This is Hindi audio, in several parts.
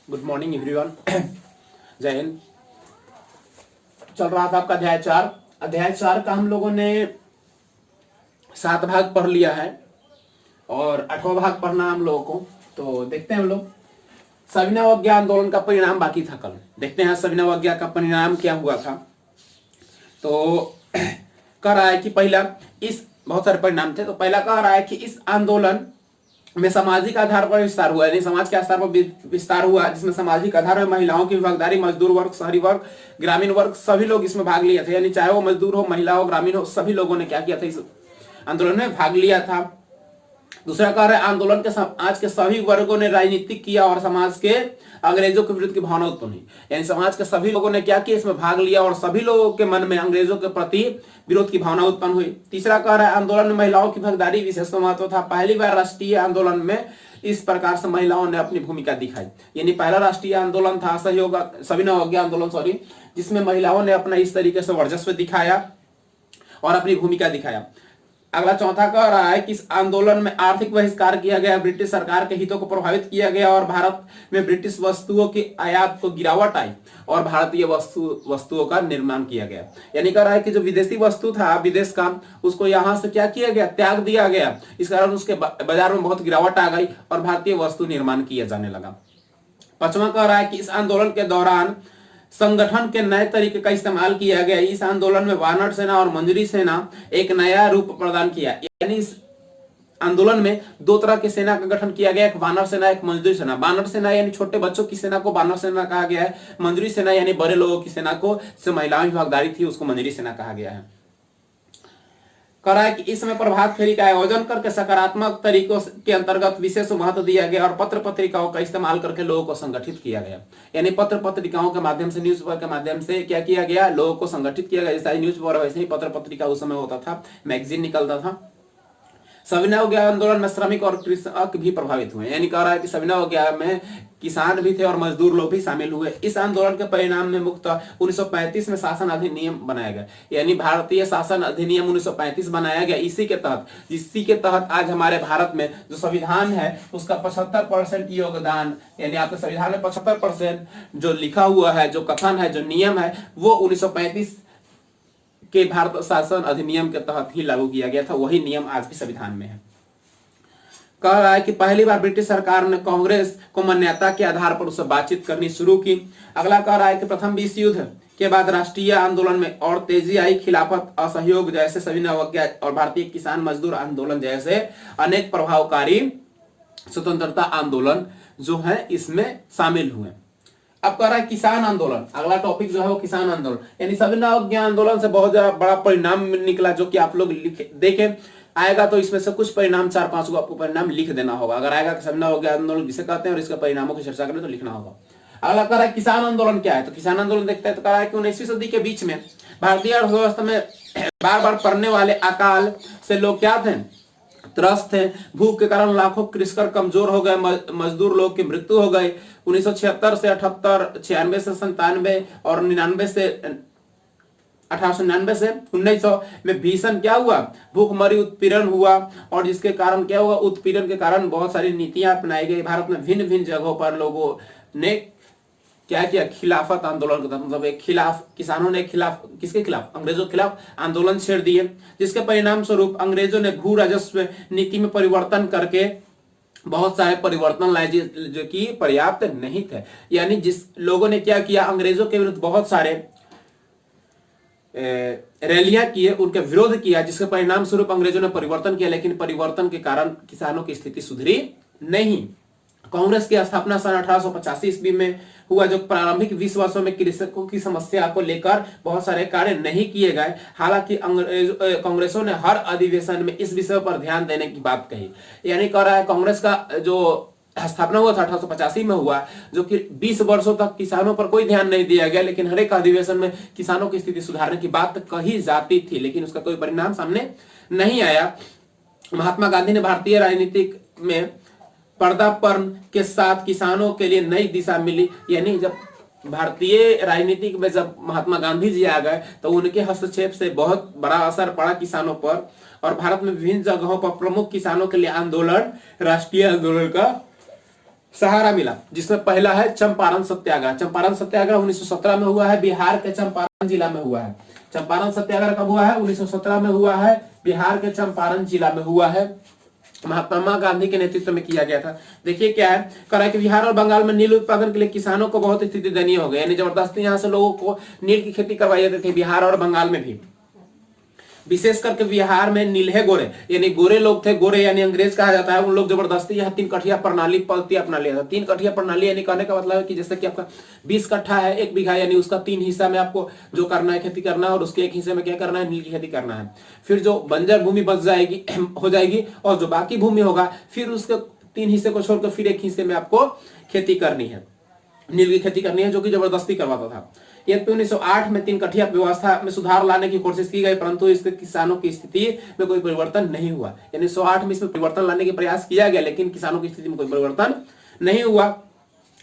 Good morning everyone. जय हिंद। चल रहा था आपका अध्याय 4 का हम लोगों ने 7 भाग पढ़ लिया है और 8वां भाग पढ़ना हम लोगों को। तो देखते हैं हम लोग सविनय अवज्ञा आंदोलन का परिणाम बाकी था। कल देखते हैं सविनय अवज्ञा का परिणाम क्या हुआ था। तो कह रहा है कि पहला इस बहुत सारे परिणाम थे। तो पहला कह रहा है कि इस आंदोलन में सामाजिक आधार पर विस्तार हुआ, यानी समाज के आधार पर विस्तार हुआ, जिसमें सामाजिक आधार में महिलाओं की भागीदारी, मजदूर वर्ग, शहरी वर्ग, ग्रामीण वर्ग सभी लोग इसमें भाग लिए थे। यानी चाहे वो मजदूर हो, महिला हो, ग्रामीण हो, सभी लोगों ने क्या किया था, इस आंदोलन में भाग लिया था। दूसरा कार्य आंदोलन के आज के सभी वर्गों ने राजनीतिक किया और समाज के अंग्रेजों के विरुद्ध की भावना उत्पन्न हुई। यानी समाज के सभी लोगों ने क्या किया, इसमें भाग लिया और सभी लोगों के मन में अंग्रेजों के प्रति विरोध की भावना उत्पन्न हुई। तीसरा कार्य आंदोलन में महिलाओं की भागीदारी विशेष महत्व था। पहली बार राष्ट्रीय आंदोलन में इस प्रकार से महिलाओं ने अपनी भूमिका दिखाई। यानी पहला राष्ट्रीय आंदोलन था सविनय अवज्ञा आंदोलन जिसमें महिलाओं ने अपना इस तरीके से वर्चस्व दिखाया और अपनी भूमिका दिखाया। अगला चौथा कह रहा है कि इस आंदोलन में आर्थिक बहिष्कार किया गया, ब्रिटिश सरकार के हितों को प्रभावित किया गया और भारत में ब्रिटिश वस्तुओं की आयात को गिरावट आई और भारतीय वस्तुओं का निर्माण किया गया। यानी कह रहा है कि जो विदेशी वस्तु था विदेश का, उसको यहां से क्या किया गया, त्याग दिया गया। इस कारण उसके बाजार में बहुत गिरावट आ गई और भारतीय वस्तु निर्माण किया जाने लगा। पांचवा कह रहा है कि इस आंदोलन के दौरान संगठन के नए तरीके का इस्तेमाल किया गया। इस आंदोलन में वानर सेना और मंजरी सेना एक नया रूप प्रदान किया। यानी इस आंदोलन में 2 तरह की सेना का गठन किया गया, एक वानर सेना, एक मंजरी सेना। वानर सेना यानी छोटे बच्चों की सेना को वानर सेना कहा गया है। मंजरी सेना यानी बड़े लोगों की सेना को, से महिलाओं की भागीदारी थी, उसको मंजरी सेना कहा गया है। कह रहा है कि इसमें प्रभात फेरी का आयोजन करके सकारात्मक तरीकों के अंतर्गत विशेष महत्व दिया गया और पत्र पत्रिकाओं का इस्तेमाल करके लोगों को संगठित किया गया। यानी पत्र पत्रिकाओं के माध्यम से, न्यूज़पेपर के माध्यम से क्या किया गया, लोगों को संगठित किया गया। जैसे न्यूज़पेपर वैसे ही पत्र पत्रिका उस समय होता था, मैगजीन निकलता था। सविनय अवज्ञा आंदोलन में श्रमिक और कृषक भी प्रभावित हुए। यानी कह रहा है कि सविनय अवज्ञा में किसान भी थे और मजदूर लोग भी शामिल हुए। इस आंदोलन के परिणाम में मुख्यतः 1935 में शासन अधिनियम बनाया गया। यानी भारतीय शासन अधिनियम 1935 बनाया गया। इसी के तहत आज हमारे भारत में जो संविधान है उसका 75% योगदान, यानी आपके संविधान में 75% जो लिखा हुआ है, जो कथन है, जो नियम है, वो 1935 के भारत शासन अधिनियम के तहत ही लागू किया गया था। वही नियम आज भी संविधान में है। कह रहा है कि पहली बार ब्रिटिश सरकार ने कांग्रेस को मान्यता के आधार पर उससे बातचीत करनी शुरू की। अगला कह रहा है कि प्रथम विश्व युद्ध के बाद राष्ट्रीय आंदोलन में और तेजी आई। खिलाफत, असहयोग जैसे सविनय अवज्ञा और भारतीय किसान मजदूर आंदोलन जैसे अनेक प्रभावकारी स्वतंत्रता आंदोलन जो है इसमें शामिल हुए। अब कह रहा है किसान आंदोलन। अगला टॉपिक जो है वो किसान आंदोलन, यानी सविनय अवज्ञा आंदोलन से बहुत ज्यादा बड़ा परिणाम निकला, जो कि आप लोग देखें आएगा तो इसमें से कुछ परिणाम 4-5 को आपको परिणाम लिख देना होगा। अगर आएगा सविनय अवज्ञा आंदोलन जिसे कहते हैं और इसके परिणामों की चर्चा करें तो लिखना होगा। अगला कह रहा है किसान आंदोलन क्या है। तो किसान आंदोलन देखते हैं तो कह रहा है कि 19वीं सदी के बीच में भारतीय अर्थव्यवस्था में बार बार पड़ने वाले अकाल से लोग क्या थे, त्रस्त थे। भूख के कारण लाखों कृषक कमजोर हो गए, मजदूर लोग की मृत्यु हो गई। 1976 से 78, 96 से 97 और 99 से 1899 से 1900 में भीषण क्या हुआ, भूखमरी, उत्पीड़न हुआ। और जिसके कारण क्या हुआ, उत्पीड़न के कारण बहुत सारी नीतियां अपनाई गई। भारत में भिन्न भिन्न जगहों पर लोगों ने क्या किया, खिलाफत आंदोलन का मतलब एक खिलाफ, किसानों ने खिलाफ, किसके खिलाफ, अंग्रेजों के खिलाफ आंदोलन छेड़ दिए। जिसके परिणाम स्वरूप अंग्रेजों ने भू राजस्व नीति में परिवर्तन करके बहुत सारे परिवर्तन लाए जो कि पर्याप्त नहीं थे। यानी जिस लोगों ने क्या किया, अंग्रेजों के विरुद्ध बहुत सारे रैलियां किए, उनके विरोध किया, जिसके परिणाम स्वरूप अंग्रेजों ने परिवर्तन किया। लेकिन परिवर्तन के कारण किसानों की स्थिति सुधरी नहीं। कांग्रेस की स्थापना सन 1885 ईस्वी में हुआ, जो प्रारंभिक 20 वर्षों में कृषकों की समस्या को लेकर बहुत सारे कार्य नहीं किए गए। हालांकि कांग्रेसों ने हर अधिवेशन में इस विषय पर ध्यान देने की बात कही। यानी कह रहा है कांग्रेस का जो स्थापना हुआ था 1885 में हुआ, जो कि 20 वर्षों तक किसानों पर कोई ध्यान नहीं दिया गया, लेकिन हर एक अधिवेशन में किसानों की स्थिति सुधारने की बात कही जाती थी, लेकिन उसका कोई परिणाम सामने नहीं आया। महात्मा गांधी ने भारतीय राजनीति में पर्दापण के साथ किसानों के लिए नई दिशा मिली। यानी जब भारतीय राजनीति में जब महात्मा गांधी जी आ गए तो उनके हस्तक्षेप से बहुत बड़ा असर पड़ा किसानों पर, और भारत में विभिन्न जगहों पर प्रमुख किसानों के लिए आंदोलन, राष्ट्रीय आंदोलन का सहारा मिला, जिसमें पहला है चंपारण सत्याग्रह। चंपारण सत्याग्रह 1917 में हुआ है, बिहार के चंपारण जिला में हुआ है। चंपारण सत्याग्रह कब हुआ है? 1917 में हुआ है, बिहार के चंपारण जिला में हुआ है, महात्मा गांधी के नेतृत्व में किया गया था। देखिए क्या है, कह रहा है कि बिहार और बंगाल में नील उत्पादन के लिए किसानों को बहुत स्थिति दयनीय हो गई, यानी जबरदस्ती यहाँ से लोगों को नील की खेती करवाई जाती थी, बिहार और बंगाल में भी। विशेष करके बिहार में नील्हे गोरे, यानी गोरे लोग थे, गोरे यानी अंग्रेज कहा जाता है, उन लोग जबरदस्ती यहाँ 3 कठिया प्रणाली पद्धति अपना लिया था। 3 कठिया प्रणाली यानी कहने का मतलब है कि जैसे कि आपका 20 कट्ठा है 1 बीघा, यानी उसका 3 हिस्सा में आपको जो करना है खेती करना है, और उसके 1 हिस्से में क्या करना है? नील की खेती करना है। फिर जो बंजर भूमि बच जाएगी हो जाएगी, और जो बाकी भूमि होगा फिर उसके 3 हिस्से को छोड़कर फिर 1 हिस्से में आपको खेती करनी है, नील की खेती करनी है, जो कि जबरदस्ती करवाता था। यद्यपि 1908 में 3 कठिया व्यवस्था में सुधार लाने की कोशिश की गई, परंतु इससे किसानों की स्थिति में कोई परिवर्तन नहीं हुआ। यानी 1908 में इसमें परिवर्तन लाने का प्रयास किया गया, लेकिन किसानों की स्थिति में कोई परिवर्तन नहीं हुआ।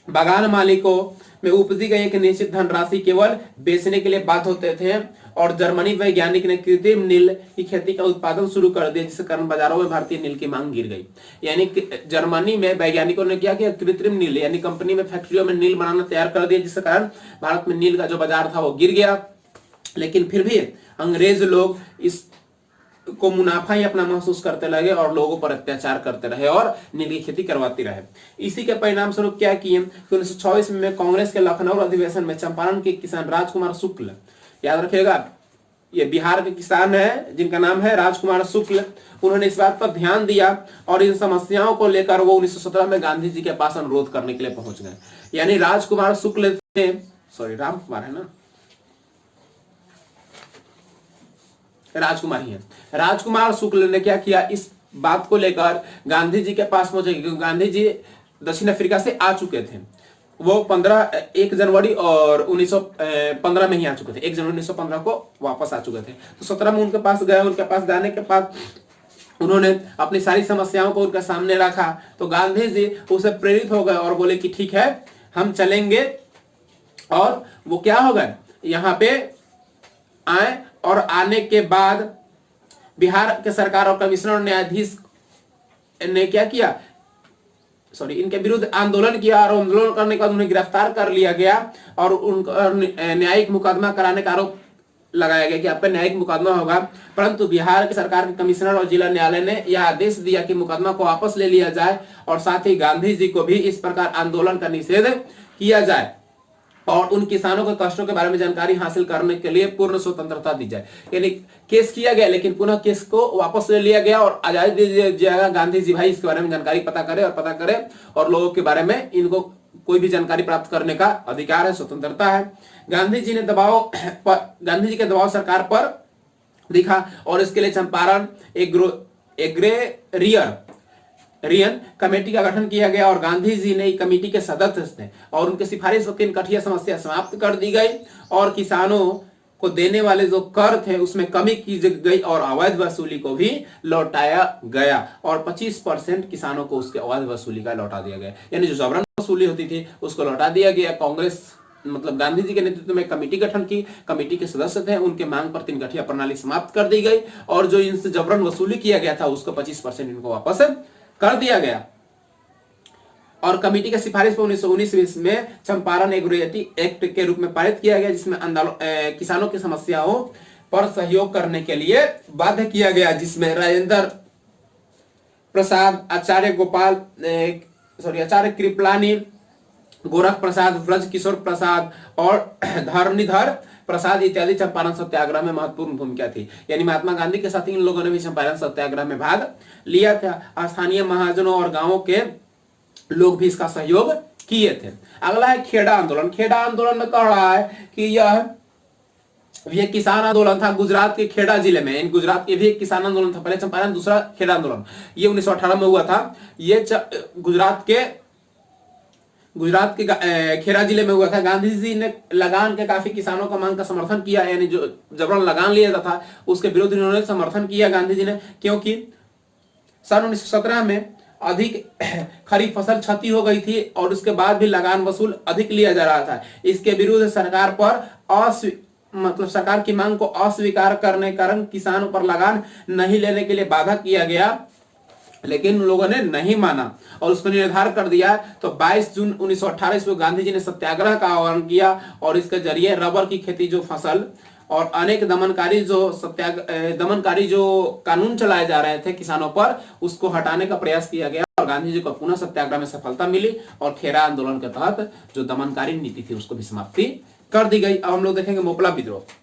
बागान मालिकों में उपजी गई एक निश्चित धनराशि केवल बेचने के लिए बाध्य होते थे, और जर्मनी वैज्ञानिक ने कृत्रिम नील की खेती का उत्पादन शुरू कर दिया, जिसके कारण बाजारों में भारतीय नील की मांग गिर गई। यानी जर्मनी में वैज्ञानिकों ने क्या किया? कृत्रिम नील, यानी कंपनी में फैक्ट्रियों में नील बनाना तैयार कर दिया, जिसके कारण भारत में नील का जो बाजार था वो गिर गया। लेकिन फिर भी अंग्रेज लोग इस को मुनाफा ही अपना महसूस करते लगे और लोगों पर अत्याचार करते रहे और नील की खेती करवाती रहे। इसी के परिणाम स्वरूप क्या किए कि 1924 में कांग्रेस के लखनऊ अधिवेशन में चंपारण के किसान राजकुमार शुक्ल, याद रखिएगा ये बिहार के किसान है जिनका नाम है राजकुमार शुक्ल, उन्होंने इस बात पर ध्यान दिया और इन समस्याओं को लेकर वो 1917 में गांधी जी के पास अनुरोध करने के लिए पहुंच गए। यानी राजकुमार शुक्ल थे, सॉरी राम कुमार है ना, राजकुमार ही है। राजकुमार शुक्ल ने क्या किया, इस बात को लेकर गांधी जी के पास पहुंचे, क्योंकि गांधी जी दक्षिण अफ्रीका से आ चुके थे। वो 1 जनवरी और 1915 में ही आ चुके थे, 1 जनवरी 1915 को वापस आ चुके थे। तो 17 में उनके पास गए, उनके पास जाने के बाद उन्होंने अपनी सारी समस्याओं को उनके सामने रखा, तो गांधी जी उसे प्रेरित हो गए और बोले कि ठीक है हम चलेंगे। और वो क्या हो गए, यहाँ पे आए, और आने के बाद बिहार के सरकार और कमिश्नर और न्यायाधीश ने क्या किया, सॉरी इनके विरुद्ध आंदोलन किया, और आंदोलन करने के बाद उन्हें गिरफ्तार कर लिया गया और उनका न्यायिक मुकदमा कराने का आरोप लगाया गया कि आपका न्यायिक मुकदमा होगा। परंतु बिहार की सरकार के कमिश्नर और जिला न्यायालय ने यह आदेश दिया कि मुकदमा को वापस ले लिया जाए, और साथ ही गांधी जी को भी इस प्रकार आंदोलन का निषेध किया जाए और उन किसानों के कष्टों के बारे में जानकारी हासिल करने के लिए पूर्ण स्वतंत्रता दी जाए। यानी केस किया गया, लेकिन पुनः केस को वापस ले लिया गया और आजादी दे दिया गया। गांधी जी भाई इसके बारे में जानकारी पता करें और लोगों के बारे में इनको कोई भी जानकारी प्राप्त करने का अधिकार है, स्वतंत्रता है। गांधी जी के दबाव सरकार पर दिखा और इसके लिए चंपारण एग्रेरियन कमेटी का गठन किया गया, और गांधी जी ने कमेटी के सदस्य थे और उनके सिफारिश पर 3 कठिया समस्या समाप्त कर दी गई, और किसानों को देने वाले जो कर थे उसमें कमी की गई, और अवैध वसूली को भी लौटाया गया, और 25% किसानों को उसके अवैध वसूली का लौटा दिया गया। यानी जो जबरन वसूली होती थी उसको लौटा दिया गया। कांग्रेस मतलब गांधी जी के नेतृत्व में कमेटी गठन की, कमेटी के सदस्य थे, उनके मांग पर 3 कठिया प्रणाली समाप्त कर दी गई, और जो इनसे जबरन वसूली किया गया था उसको 25% इनको वापस कर दिया गया। और कमेटी की सिफारिश पर 1919 में चंपारण एग्रोवेटी एक्ट के रूप में पारित किया गया, जिसमें किसानों की समस्याओं पर सहयोग करने के लिए बाध्य किया गया, जिसमें राजेंद्र प्रसाद, आचार्य कृपलानी, गोरख प्रसाद, ब्रज किशोर प्रसाद और धरणीधर प्रसाद इत्यादि चंपारण सत्याग्रह में महत्वपूर्ण भूमिका थी। यानी महात्मा गांधी के साथ इन लोगों ने भी चंपारण सत्याग्रह में भाग लिया था। स्थानीय महाजनों और गांवों के लोग भी इसका सहयोग किए थे। अगला है खेड़ा आंदोलन। खेड़ा आंदोलन में कह रहा है कि यह किसान आंदोलन था गुजरात के खेड़ा जिले में। गुजरात के भी एक किसान आंदोलन था, पहले चंपारण, दूसरा खेड़ा आंदोलन। ये 1918 में हुआ था। ये गुजरात के खेड़ा जिले में हुआ था। गांधी जी ने लगान के काफी किसानों का मांग का समर्थन किया, यानी जो जबरन लगान लिया था उसके विरुद्ध इन्होंने समर्थन किया गांधी जी ने, क्योंकि सन 1917 में अधिक खरीफ फसल क्षति हो गई थी और उसके बाद भी लगान वसूल अधिक लिया जा रहा था। इसके विरुद्ध सरकार पर सरकार की मांग को अस्वीकार करने के कारण किसानों पर लगान नहीं लेने के लिए बाधा किया गया, लेकिन उन लोगों ने नहीं माना और उसको निर्धार कर दिया। तो 22 जून 1918 ईस्वी को गांधी जी ने सत्याग्रह का आह्वान किया और इसके जरिए रबर की खेती जो फसल और अनेक दमनकारी जो कानून चलाए जा रहे थे किसानों पर, उसको हटाने का प्रयास किया गया और गांधी जी को पुनः सत्याग्रह में सफलता मिली और खेरा आंदोलन के तहत जो दमनकारी नीति थी उसको भी समाप्ति कर दी गई। अब हम लोग देखेंगे मोपला विद्रोह।